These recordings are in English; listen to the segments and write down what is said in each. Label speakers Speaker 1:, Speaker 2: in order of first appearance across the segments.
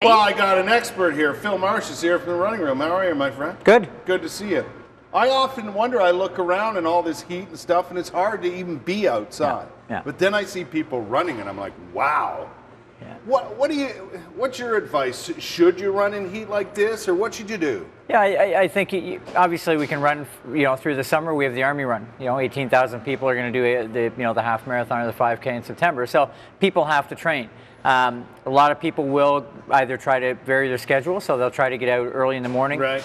Speaker 1: Well, I got an expert here. Phil Marsh is here from the running room. How are you, my friend?
Speaker 2: Good.
Speaker 1: Good to see you. I often wonder, I look around and all this heat and stuff, and it's hard to even be outside.
Speaker 2: Yeah.
Speaker 1: But then I see people running, and I'm like, wow.
Speaker 2: Yeah.
Speaker 1: What's your advice? Should you run in heat like this, or what should you do?
Speaker 2: Yeah, I think obviously we can run, through the summer. We have the Army Run. 18,000 people are going to do the half marathon or the 5K in September. So people have to train. A lot of people will either try to vary their schedule, so they'll try to get out early in the morning.
Speaker 1: Right.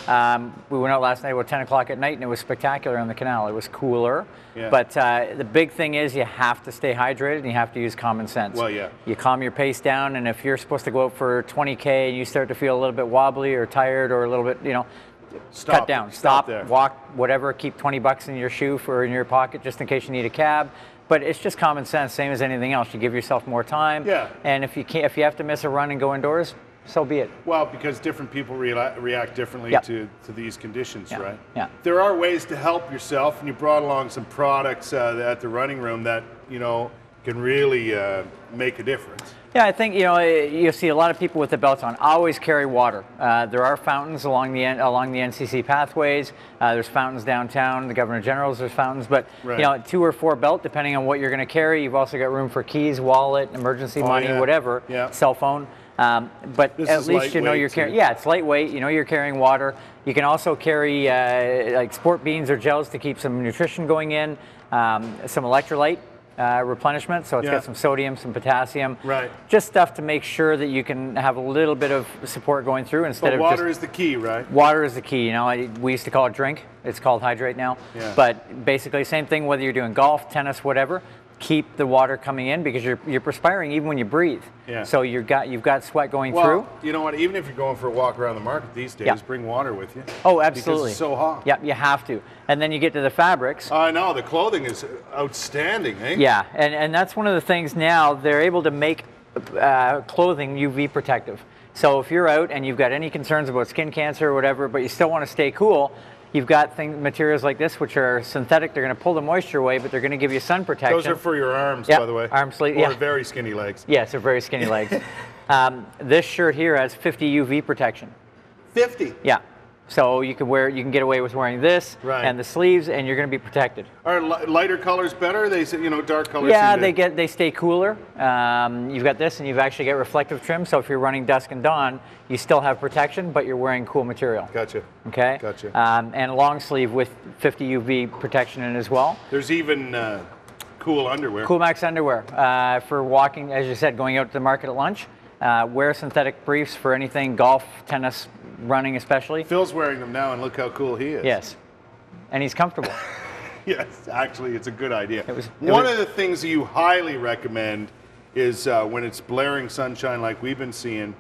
Speaker 2: We went out last night about 10 o'clock at night, and it was spectacular on the canal. It was cooler.
Speaker 1: Yeah.
Speaker 2: But the big thing is you have to stay hydrated, and you have to use common sense.
Speaker 1: Well, yeah.
Speaker 2: You calm your pace down, and if you're supposed to go out for 20K and you start to feel a little bit wobbly or tired or a little bit,
Speaker 1: Stop.
Speaker 2: cut down,
Speaker 1: Stop there.
Speaker 2: Walk, whatever. Keep 20 bucks in your shoe or in your pocket just in case you need a cab. But it's just common sense, same as anything else. You give yourself more time.
Speaker 1: Yeah.
Speaker 2: And if you have to miss a run and go indoors, so be it.
Speaker 1: Well, because different people react differently
Speaker 2: Yep.
Speaker 1: to these conditions,
Speaker 2: Yeah.
Speaker 1: right?
Speaker 2: Yeah.
Speaker 1: There are ways to help yourself, and you brought along some products at the running room that can really make a difference.
Speaker 2: Yeah, I think you'll see a lot of people with the belts on. Always carry water. There are fountains along the NCC pathways. There's fountains downtown. The Governor General's there's fountains, but
Speaker 1: Right.
Speaker 2: 2 or 4 belt depending on what you're going to carry. You've also got room for keys, wallet, emergency money,
Speaker 1: yeah.
Speaker 2: whatever,
Speaker 1: Yeah.
Speaker 2: cell phone. But
Speaker 1: This
Speaker 2: at
Speaker 1: is
Speaker 2: least you're
Speaker 1: lightweight,
Speaker 2: carrying.
Speaker 1: too.
Speaker 2: Yeah, it's lightweight. You're carrying water. You can also carry like sport beans or gels to keep some nutrition going in, some electrolyte replenishment. So it's
Speaker 1: Yeah.
Speaker 2: got some sodium, some potassium.
Speaker 1: Right.
Speaker 2: Just stuff to make sure that you can have a little bit of support going through instead
Speaker 1: But
Speaker 2: of
Speaker 1: water
Speaker 2: just.
Speaker 1: is the key, right?
Speaker 2: Water is the key. We used to call it drink. It's called hydrate now.
Speaker 1: Yeah.
Speaker 2: But basically, same thing whether you're doing golf, tennis, whatever. Keep the water coming in because you're perspiring even when you breathe.
Speaker 1: Yeah.
Speaker 2: So you've got sweat going
Speaker 1: Well,
Speaker 2: through.
Speaker 1: you know what? Even if you're going for a walk around the market these days,
Speaker 2: Yeah.
Speaker 1: bring water with you.
Speaker 2: Oh, absolutely.
Speaker 1: Because it's so hot.
Speaker 2: Yeah, you have to. And then you get to the fabrics.
Speaker 1: I know, the clothing is outstanding, eh?
Speaker 2: Yeah, and that's one of the things now. They're able to make clothing UV protective. So if you're out and you've got any concerns about skin cancer or whatever, but you still want to stay cool, you've got materials like this, which are synthetic. They're going to pull the moisture away, but they're going to give you sun protection.
Speaker 1: Those are for your arms,
Speaker 2: Yeah,
Speaker 1: by the way.
Speaker 2: arm sleeve,
Speaker 1: Or
Speaker 2: yeah.
Speaker 1: very skinny legs.
Speaker 2: Yes, they're very skinny legs. This shirt here has 50 UV protection.
Speaker 1: 50.
Speaker 2: Yeah. So you can get away with wearing this
Speaker 1: Right.
Speaker 2: and the sleeves, and you're going to be protected.
Speaker 1: Are lighter colors better? They say, dark colors.
Speaker 2: Yeah,
Speaker 1: seem to-
Speaker 2: they stay cooler. You've got this, and you've actually got reflective trim. So if you're running dusk and dawn, you still have protection, but you're wearing cool material.
Speaker 1: Gotcha.
Speaker 2: Okay.
Speaker 1: Gotcha.
Speaker 2: And a long sleeve with 50 UV protection in it as well.
Speaker 1: There's even cool underwear.
Speaker 2: Cool Max underwear for walking, as you said, going out to the market at lunch. Wear synthetic briefs for anything golf, tennis, running especially.
Speaker 1: Phil's wearing them now, and look how cool he is.
Speaker 2: Yes, and he's comfortable.
Speaker 1: Yes, actually, it's a good idea.
Speaker 2: It was-
Speaker 1: One of the things that you highly recommend is when it's blaring sunshine like we've been seeing,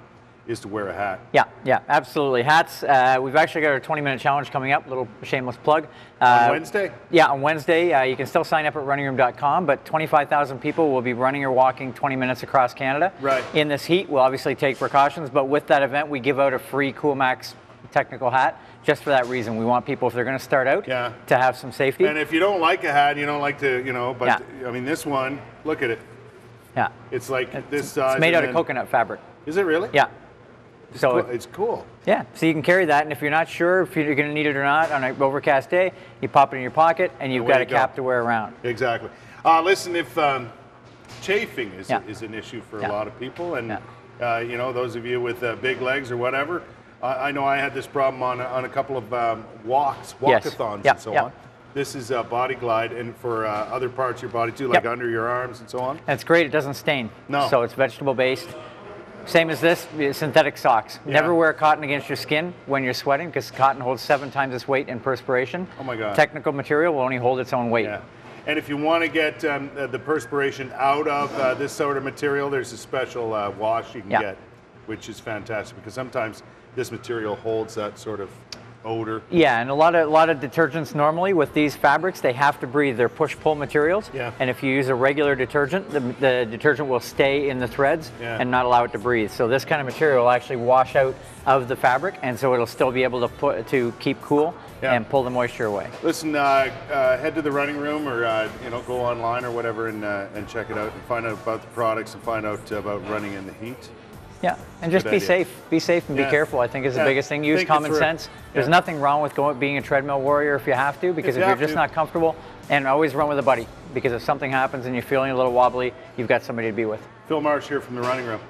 Speaker 1: is to wear a hat.
Speaker 2: Yeah, absolutely. Hats. We've actually got our 20-minute challenge coming up. Little shameless plug.
Speaker 1: On Wednesday?
Speaker 2: Yeah, on Wednesday. You can still sign up at runningroom.com, but 25,000 people will be running or walking 20 minutes across Canada.
Speaker 1: Right.
Speaker 2: In this heat, we'll obviously take precautions, but with that event, we give out a free Cool Max technical hat just for that reason. We want people, if they're going to start out,
Speaker 1: Yeah.
Speaker 2: to have some safety.
Speaker 1: And if you don't like a hat, you don't like to, but
Speaker 2: Yeah.
Speaker 1: I mean, this one, look at it.
Speaker 2: Yeah.
Speaker 1: It's like this size.
Speaker 2: It's made
Speaker 1: and
Speaker 2: out of
Speaker 1: then-
Speaker 2: coconut fabric.
Speaker 1: Is it really?
Speaker 2: Yeah. So
Speaker 1: It's cool.
Speaker 2: yeah, so you can carry that, and if you're not sure if you're going to need it or not on an overcast day, you pop it in your pocket, and you've
Speaker 1: Away
Speaker 2: got a
Speaker 1: you go.
Speaker 2: cap to wear around.
Speaker 1: Exactly. Listen, if chafing is
Speaker 2: Yeah.
Speaker 1: is an issue for
Speaker 2: Yeah.
Speaker 1: a lot of people, and
Speaker 2: Yeah.
Speaker 1: those of you with big legs or whatever, I know I had this problem on a couple of walkathons
Speaker 2: Yeah.
Speaker 1: and so
Speaker 2: Yeah.
Speaker 1: on. This is Body Glide, and for other parts of your body too, like
Speaker 2: Yep.
Speaker 1: under your arms and so on.
Speaker 2: And it's great, it doesn't stain.
Speaker 1: No.
Speaker 2: So it's vegetable based. Same as this, synthetic socks.
Speaker 1: Yeah.
Speaker 2: Never wear cotton against your skin when you're sweating because cotton holds 7 times its weight in perspiration.
Speaker 1: Oh my God.
Speaker 2: Technical material will only hold its own weight.
Speaker 1: Yeah. And if you want to get the perspiration out of this sort of material, there's a special wash you can
Speaker 2: Yeah.
Speaker 1: get, which is fantastic because sometimes this material holds that sort of odor.
Speaker 2: Yeah, and a lot of detergents normally with these fabrics, they have to breathe. They're push-pull materials.
Speaker 1: Yeah.
Speaker 2: And if you use a regular detergent, the detergent will stay in the threads
Speaker 1: Yeah.
Speaker 2: and not allow it to breathe. So this kind of material will actually wash out of the fabric, and so it'll still be able to keep cool
Speaker 1: Yeah.
Speaker 2: and pull the moisture away.
Speaker 1: Listen, head to the running room or go online or whatever and check it out and find out about the products and find out about running in the heat.
Speaker 2: Yeah, and just
Speaker 1: Good
Speaker 2: be
Speaker 1: idea.
Speaker 2: safe. Be safe and be
Speaker 1: Yeah.
Speaker 2: careful, I think, is the
Speaker 1: Yeah.
Speaker 2: biggest thing. Use
Speaker 1: Think it
Speaker 2: common
Speaker 1: through.
Speaker 2: sense. There's
Speaker 1: Yeah.
Speaker 2: nothing wrong with being a treadmill warrior if you have to, because
Speaker 1: If you
Speaker 2: if you're
Speaker 1: have
Speaker 2: just
Speaker 1: to.
Speaker 2: not comfortable, and always run with a buddy, because if something happens and you're feeling a little wobbly, you've got somebody to be with.
Speaker 1: Phil Marsh here from the Running Room.